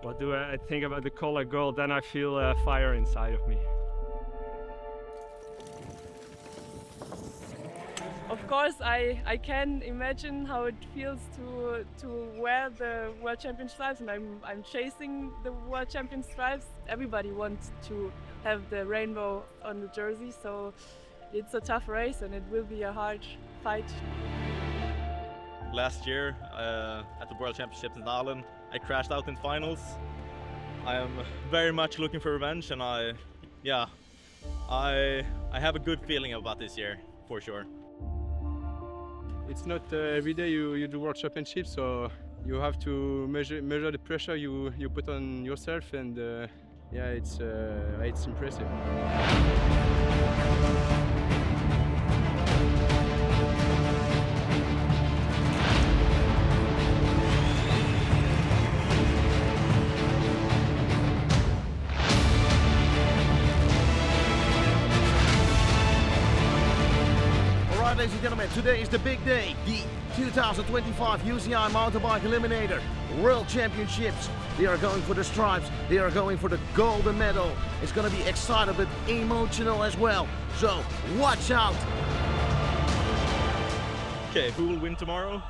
What do I think about the color gold? Then I feel fire inside of me. Of course, I can imagine how it feels to wear the World Champion stripes, and I'm chasing the World Champion stripes. Everybody wants to have the rainbow on the jersey, so it's a tough race and it will be a hard fight. Last year at the World Championships in Ireland, I crashed out in finals. I am very much looking for revenge, and I have a good feeling about this year, for sure. It's not every day you do World Championships, so you have to measure the pressure you put on yourself, and yeah, it's impressive. Ladies and gentlemen, today is the big day, the 2025 UCI Mountainbike Eliminator World Championships. They are going for the stripes, they are going for the golden medal. It's going to be exciting but emotional as well, so watch out! Okay, who will win tomorrow?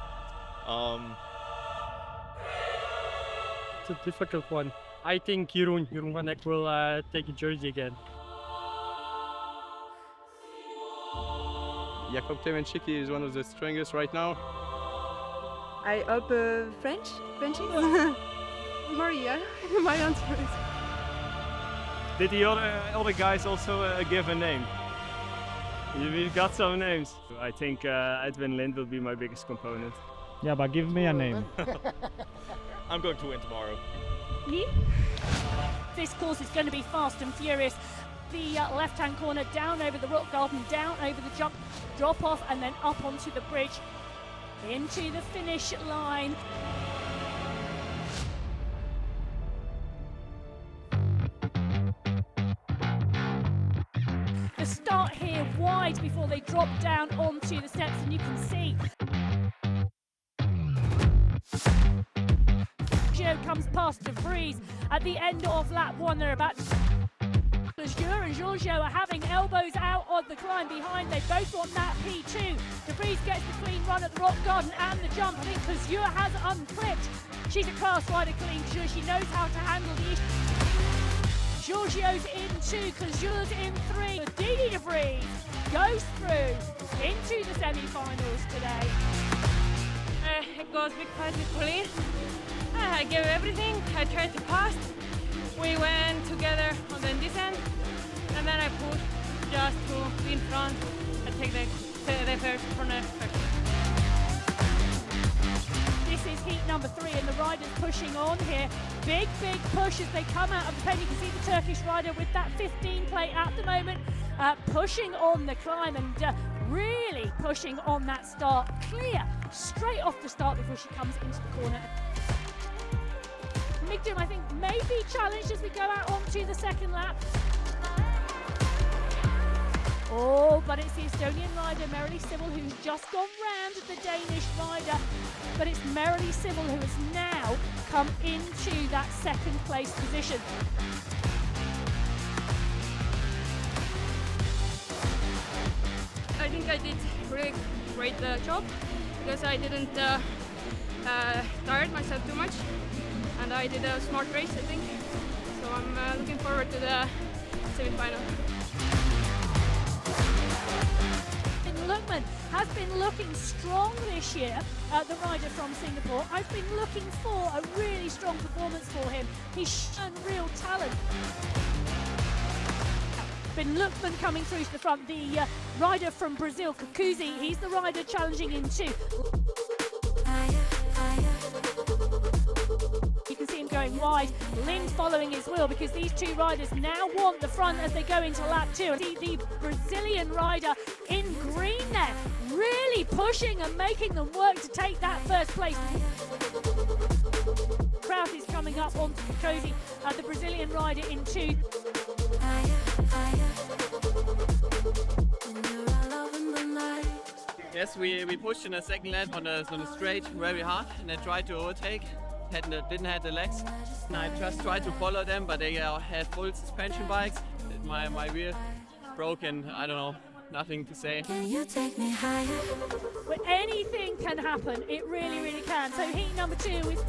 It's a difficult one. I think Jeroen van Eck will take a jersey again. Jakob Klemenchik is one of the strongest right now. I hope Frenchies? Mariia, my answer is. Did the other guys also give a name? We've got some names. I think Edvin Lindh will be my biggest component. Yeah, but give me a name. I'm going to win tomorrow. Me? This course is going to be fast and furious. The left-hand corner, down over the rock garden, down over the jump, drop off, and then up onto the bridge, into the finish line. The start here wide before they drop down onto the steps, and you can see Giorgio comes past De Vries at the end of lap 1. They're about Giorgio and Giorgio are having elbows out on the climb behind. They both want that P2. De Vries gets the clean run at the rock garden and the jump. I think Giorgio has unclipped. She's a class rider, clean Giorgio. She knows how to handle the issue. Giorgio's in 2, Giorgio's in 3. Didi De Vries goes through into the semi-finals today. It goes big fight with Pauline. I gave everything. I tried to pass. We went together on the descent, and then I pushed just to be in front and take the first corner first. This is heat number 3, and the riders pushing on here. Big push as they come out of the pen. You can see the Turkish rider with that 15 plate at the moment, pushing on the climb and really pushing on that start. Clear straight off the start before she comes into the corner. Migdum, I think, may be challenged as we go out onto the second lap. Oh, but it's the Estonian rider, Mariia Sibyl, who's just gone round the Danish rider. But it's Mariia Sibyl who has now come into that second place position. I think I did really great job because I didn't tire myself too much, and I did a smart race, I think. So I'm looking forward to the semi-final. Lookman has been looking strong this year, the rider from Singapore. I've been looking for a really strong performance for him. He's shown real talent. Been Lookman coming through to the front. The rider from Brazil, Kakuzi, he's the rider challenging in 2. You can see him going wide. Lindh following his wheel because these two riders now want the front as they go into lap 2. See the Brazilian rider in green there, really pushing and making them work to take that first place. Kraut is coming up onto Kakuzi, the Brazilian rider in 2. Yes, we pushed in the second lap on the straight very hard and then tried to overtake. didn't have the legs. I just tried to follow them, but they had full suspension bikes. My wheel broke, and I don't know, nothing to say. Well, anything can happen. It really, really can. So heat number 2 is...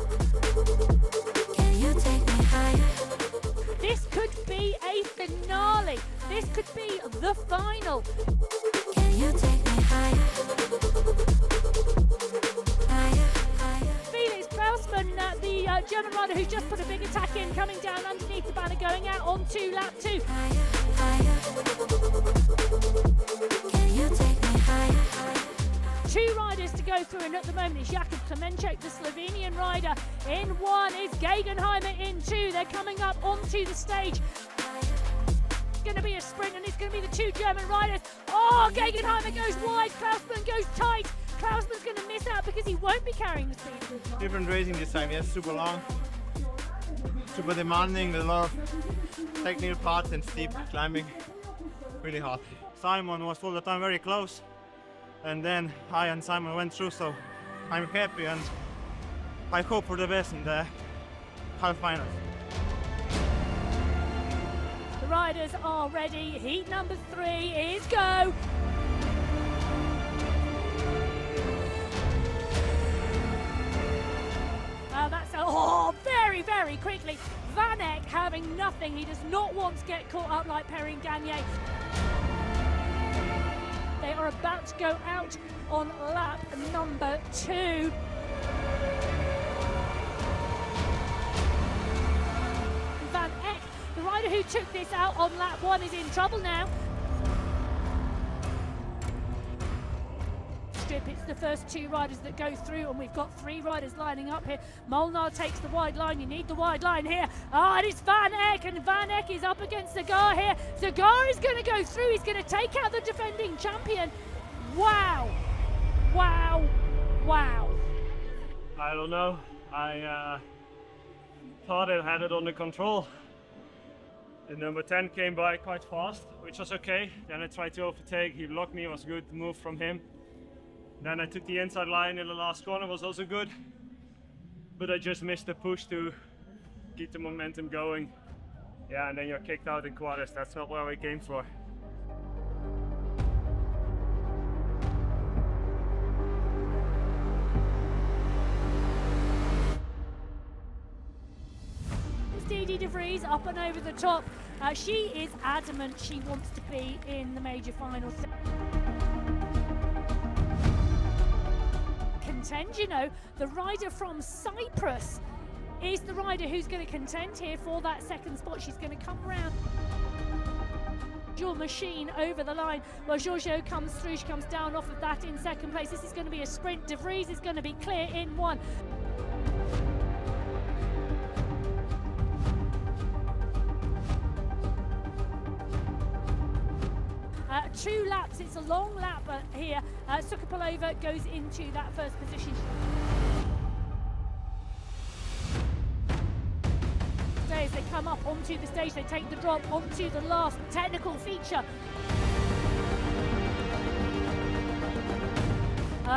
This could be a finale. This could be the final. The German rider who's just put a big attack in, coming down underneath the banner, going out onto lap 2. Two riders to go through, and at the moment it's Jakub Klemenček, the Slovenian rider. In 1 is Gegenheimer in 2. They're coming up onto the stage. It's going to be a sprint, and it's going to be the 2 German riders. Oh, Gegenheimer goes wide, Klausmann goes tight. Klausmann's going to miss out because he won't be carrying the speed. Different racing this time, yes, super long, super demanding, with a lot of technical parts and steep climbing, really hard. Simon was all the time very close, and then I and Simon went through, so I'm happy and I hope for the best in the half final. The riders are ready. Heat number 3 is go. Very, very quickly. Van Eck having nothing. He does not want to get caught up like Perrine Gagne. They are about to go out on lap number 2. Van Eck, the rider who took this out on lap 1, is in trouble now. It's the first 2 riders that go through, and we've got 3 riders lining up here. Molnar takes the wide line. You need the wide line here. And it's Van Eck, and Van Eck is up against Zagar here. Zagar is going to go through. He's going to take out the defending champion. Wow. Wow. Wow. I don't know. I thought I had it under control. The number 10 came by quite fast, which was okay. Then I tried to overtake. He blocked me. It was a good move from him. Then I took the inside line in the last corner, was also good. But I just missed the push to keep the momentum going. Yeah, and then you're kicked out in quarters. That's not what we came for. Didi de Vries up and over the top. She is adamant she wants to be in the major finals. Contend, you know, the rider from Cyprus is the rider who's going to contend here for that second spot. She's going to come around your machine over the line. Well, Giorgio comes through. She comes down off of that in second place. This is going to be a sprint. De Vries is going to be clear in 1. 2 laps, it's a long lap here. Sukhopalova goes into that first position. As they come up onto the stage, they take the drop onto the last technical feature.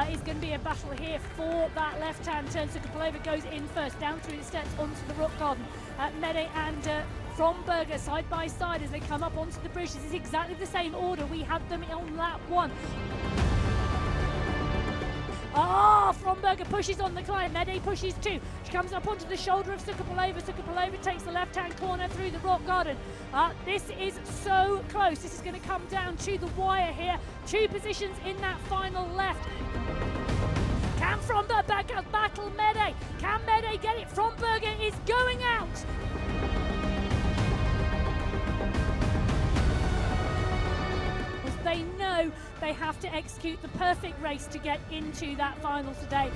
It's going to be a battle here for that left-hand turn. Sukhopalova goes in first, down through the steps onto the rock garden. Mede and Fromberger side by side as they come up onto the bridge. This is exactly the same order we had them on lap 1. Fromberger pushes on the climb. Mede pushes too. She comes up onto the shoulder of Sukhopalova. Sukhopalova takes the left-hand corner through the rock garden. This is so close. This is going to come down to the wire here. 2 positions in that final left. Can Fromberger battle Mede? Can Mede get it? Fromberger is going out. They know they have to execute the perfect race to get into that final today.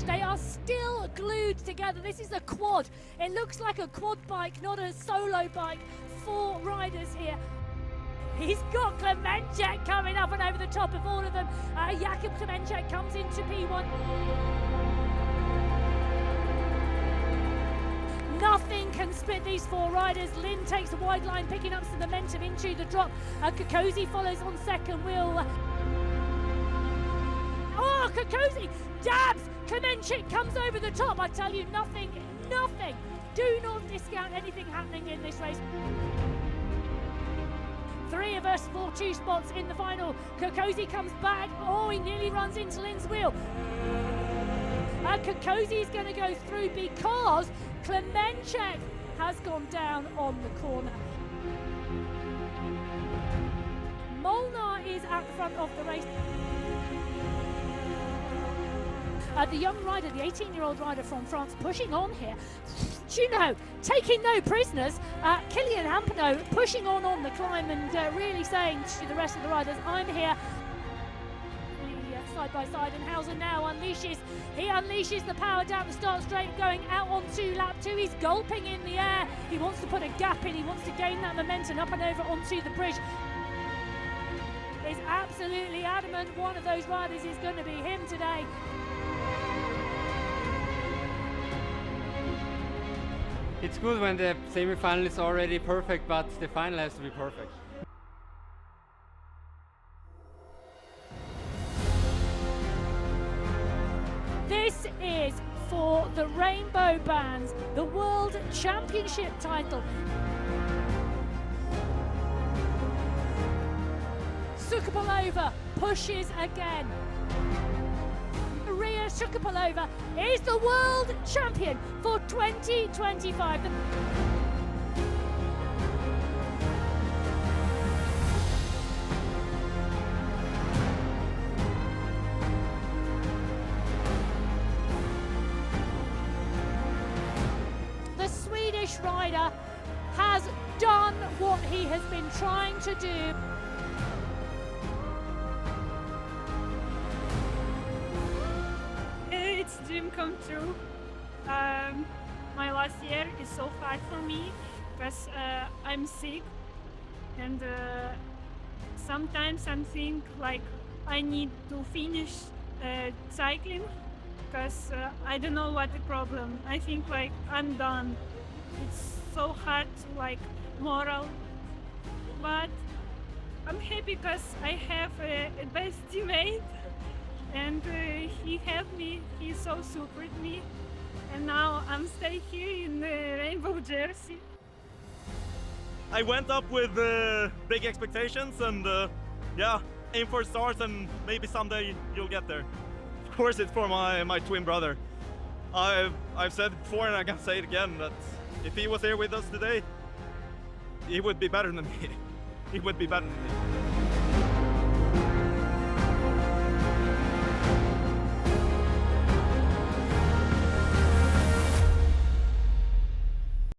They are still glued together. This is a quad. It looks like a quad bike, not a solo bike. 4 riders here. He's got Klemenček coming up and over the top of all of them. Jakub Klemenček comes into P1. Nothing can split these four riders. Lindh takes the wide line, picking up some momentum into the drop. Kokosi follows on second wheel. Oh, Kokosi dabs! Klemenchik comes over the top. I tell you, nothing. Do not discount anything happening in this race. Three of us for 2 spots in the final. Kokosi comes back. Oh, he nearly runs into Lindh's wheel. Kokosi is going to go through because Klemenchik has gone down on the corner. Molnar is at the front of the race. The young rider, the 18-year-old rider from France, pushing on here. You know, taking no prisoners. Kilian Hampano pushing on the climb and really saying to the rest of the riders, I'm here. Side by side, and Hauser now unleashes the power down the start straight, going out onto lap 2. He's gulping in the air. He wants to put a gap in. He wants to gain that momentum up and over onto the bridge. Is absolutely adamant one of those riders is going to be him today. It's good when the semi-final is already perfect, but the final has to be perfect. This is for the Rainbow Bands, the World Championship title. Sukhopalova pushes again. Mariia Sukhopalova is the world champion for 2025. The Swedish rider has done what he has been trying to do. It's a dream come true. My last year is so hard for me because I'm sick, and sometimes I think like I need to finish cycling because I don't know what the problem. I think like I'm done. It's so hard to like moral, but I'm happy because I have a best teammate. And he helped me, he so supported me, and now I'm staying here in the rainbow jersey. I went up with big expectations and yeah, aim for stars and maybe someday you'll get there. Of course it's for my twin brother. I've said it before and I can say it again that if he was here with us today, he would be better than me. He would be better than me.